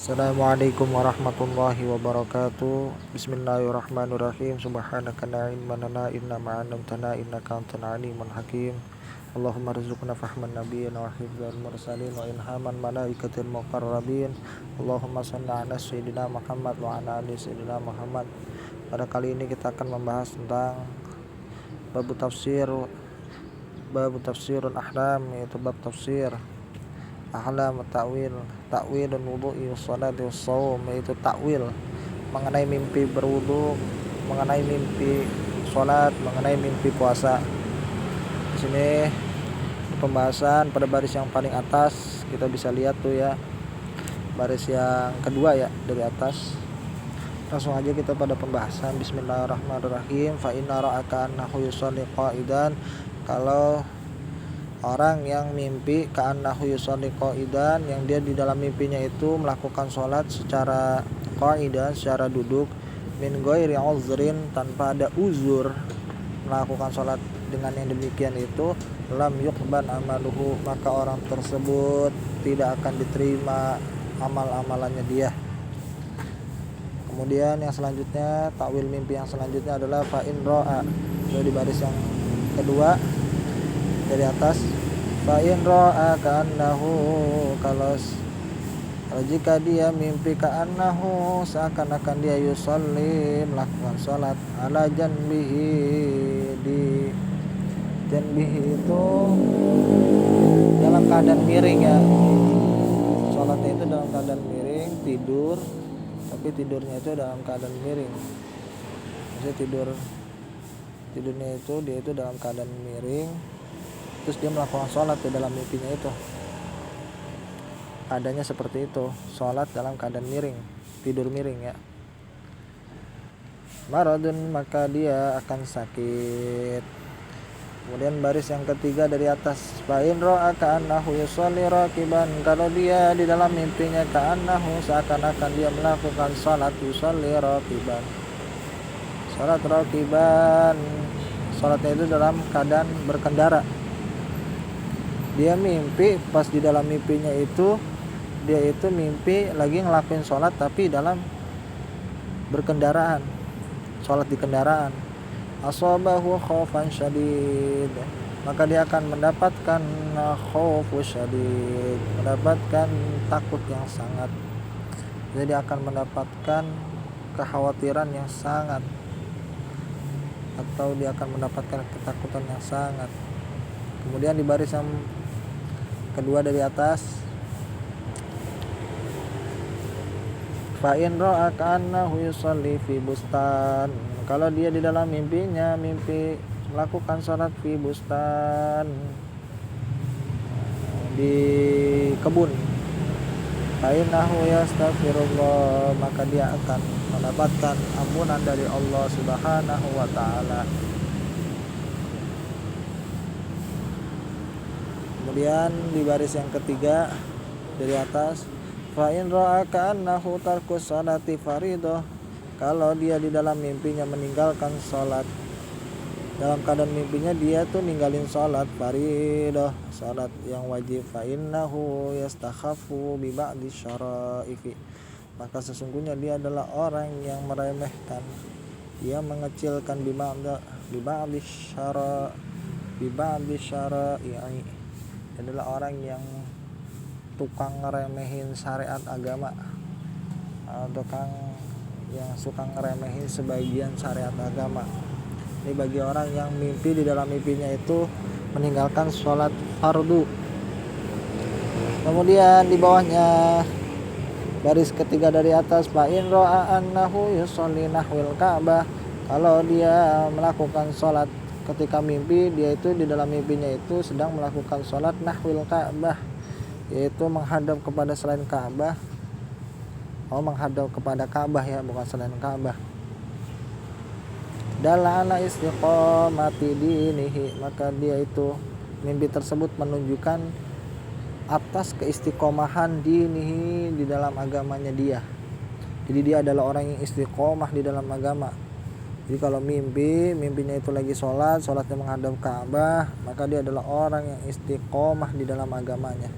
Assalamualaikum warahmatullahi wabarakatuh. Bismillahirrahmanirrahim. Subhanaka la ilma lana illa ma 'allamtana innaka antal alimul hakim. Allahumma rzuqna fahman nabiyyin wa hifdzal mursalin wa ilhaman malaikatil muqarrabin. Allahumma shalli ala sayyidina Muhammad wa ala ali sayyidina Muhammad. Pada kali ini kita akan membahas tentang bab tafsirul ahlam, yaitu bab tafsir ahlam takwilun wudu'i wassalati wassawm, yaitu takwil mengenai mimpi berwudu, mengenai mimpi salat, mengenai mimpi puasa. Di sini pembahasan pada baris yang paling atas, kita bisa lihat tuh ya, baris yang kedua ya dari atas. Langsung aja kita pada pembahasan. Bismillahirrahmanirrahim. Fa inna ra'aka annahu yusalli qa'idan. Kalau orang yang mimpi ka'annahu yusalli qa'idan, yang dia di dalam mimpinya itu melakukan sholat secara qa'idan, secara duduk, min ghairi uzrin, tanpa ada uzur, melakukan sholat dengan yang demikian itu, lam yuqban amaluhu, maka orang tersebut tidak akan diterima amal-amalannya dia. Kemudian yang selanjutnya, takwil mimpi yang selanjutnya adalah fa in ra'a, itu di baris yang kedua dari atas. Fa in ra'a ka'annahu, kalau jika dia mimpi ka'annahu, seakan-akan dia yusalli, melakukan salat, ala janbihi, di janbihi itu dalam keadaan miring ya, salatnya itu dalam keadaan miring, tidur, tapi tidurnya itu dalam keadaan miring. Maksudnya tidurnya itu dia itu dalam keadaan miring, terus dia melakukan sholat di dalam mimpinya itu. Adanya seperti itu, sholat dalam keadaan miring, tidur miring ya. Maradun, maka dia akan sakit. Kemudian baris yang ketiga dari atas, fa in ra'a ka'annahu yusalli raqiban, kalau dia di dalam mimpinya ka'annahu, seakan-akan dia melakukan sholat yusalli raqiban, sholat raqiban, sholatnya itu dalam keadaan berkendara. Dia mimpi, pas di dalam mimpinya itu dia itu mimpi lagi ngelakuin sholat tapi dalam berkendaraan, sholat di kendaraan. Asabahu khaufan syadid, maka dia akan mendapatkan khaufu syadid, mendapatkan takut yang sangat. Jadi dia akan mendapatkan kekhawatiran yang sangat, atau dia akan mendapatkan ketakutan yang sangat. Kemudian di baris yang kedua dari atas, fa in ra'a ka'annahu yusalli fi bustan, kalau dia di dalam mimpinya mimpi melakukan salat fi bustan, di kebun, fa innahu yastaghfirullah, maka dia akan mendapatkan ampunan dari Allah Subhanahu wa taala. Kemudian di baris yang ketiga dari atas, fa in ra'a ka'annahu tarkus salati faridah, kalau dia di dalam mimpinya meninggalkan salat, dalam keadaan mimpinya dia tuh ninggalin salat faridah, salat yang wajib, fa innahu yastakhafu bi ba'di syara'ifi, maka sesungguhnya dia adalah orang yang meremehkan, dia mengecilkan bi ba'di syara'i, adalah orang yang tukang ngeremehin syariat agama, tukang yang suka ngeremehin sebagian syariat agama. Ini bagi orang yang mimpi di dalam mimpinya itu meninggalkan sholat fardu. Kemudian di bawahnya baris ketiga dari atas, fa in ra'a annahu yusalli nahwil ka'bah, kalau dia melakukan sholat ketika mimpi, dia itu di dalam mimpinya itu sedang melakukan sholat nahwil ka'bah, yaitu menghadap kepada selain Ka'bah. Menghadap kepada Ka'bah ya, bukan selain Ka'bah. Dalla ala istiqomati dinihi, maka dia itu mimpi tersebut menunjukkan atas keistiqomahan dinihi, di dalam agamanya dia. Jadi dia adalah orang yang istiqomah di dalam agama. Jadi kalau mimpinya itu lagi sholatnya menghadap Ka'bah, maka dia adalah orang yang istiqomah di dalam agamanya.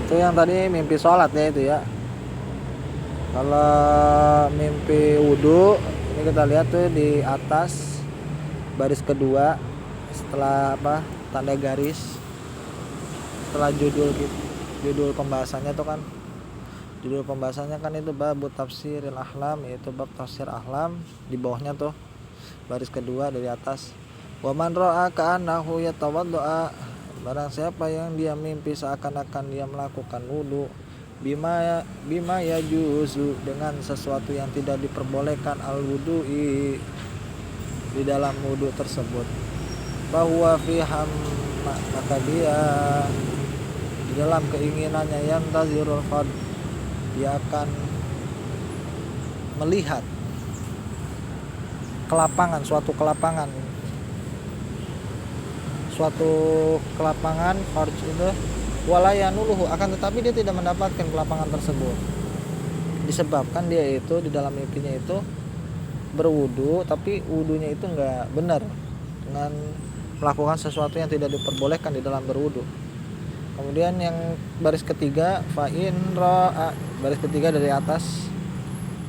Itu yang tadi mimpi sholat ya itu ya. Kalau mimpi wudhu, ini kita lihat tuh di atas baris kedua setelah tanda garis, setelah judul pembahasannya tuh kan, judul pembahasannya kan itu bab tafsiril ahlam, yaitu bab tafsir ahlam. Di bawahnya tuh baris kedua dari atas, wa man ra'a ka'annahu yatawaddo'a, barang siapa yang dia mimpi seakan-akan dia melakukan wudu, bima ya juzu, dengan sesuatu yang tidak diperbolehkan al wudu'i, di dalam wudu tersebut, bahwa fi maka dia di dalam keinginannya yang tazirul fad, dia akan melihat kelapangan, suatu kelapangan farj itu, walayanuluhu, akan tetapi dia tidak mendapatkan kelapangan tersebut, disebabkan dia itu di dalam mimpinya itu berwudu, tapi wudunya itu enggak benar, dengan melakukan sesuatu yang tidak diperbolehkan di dalam berwudu. Kemudian yang baris ketiga, fa'in ra'a, baris ketiga dari atas,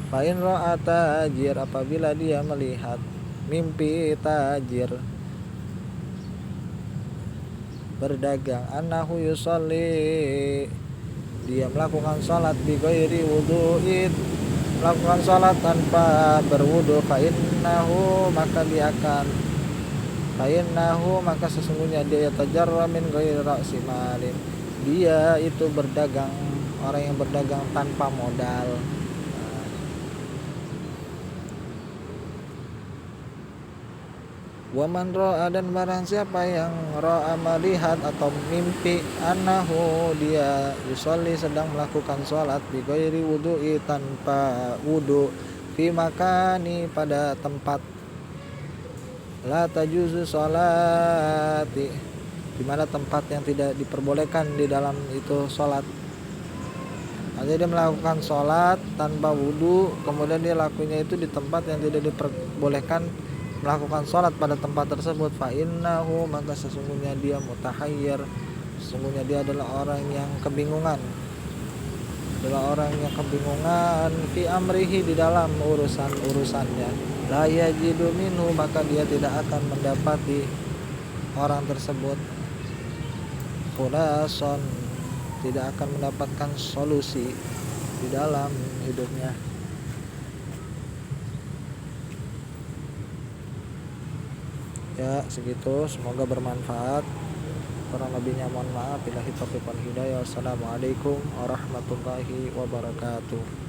fa'in ra'a tajir, apabila dia melihat mimpi tajir berdagang, annahu yusolli, dia melakukan salat bi ghairi wudu'in, melakukan salat tanpa berwudu, fa'innahu, maka sesungguhnya dia tajarra min ghairi ra'si malin, dia itu berdagang, orang yang berdagang tanpa modal. Wa man ra'a, dan barang siapa yang ra'a, melihat atau mimpi, annahu, dia yusolli, sedang melakukan sholat, bi ghairi wudu'i, tanpa wudu, fi makani, pada tempat, la tajuzu sholati, di mana tempat yang tidak diperbolehkan di dalam itu sholat. Artinya dia melakukan sholat tanpa wudu, kemudian dia lakunya itu di tempat yang tidak diperbolehkan melakukan sholat pada tempat tersebut, fa innahu, maka sesungguhnya dia mutahayyir, sesungguhnya dia adalah orang yang kebingungan, fi amrihi, di dalam urusannya, la yajidu minhu, maka dia tidak akan mendapati orang tersebut khulason, tidak akan mendapatkan solusi di dalam hidupnya. Ya segitu, semoga bermanfaat. Kurang lebihnya mohon maaf. Billahi taufiq wal hidayah. Wassalamualaikum warahmatullahi wabarakatuh.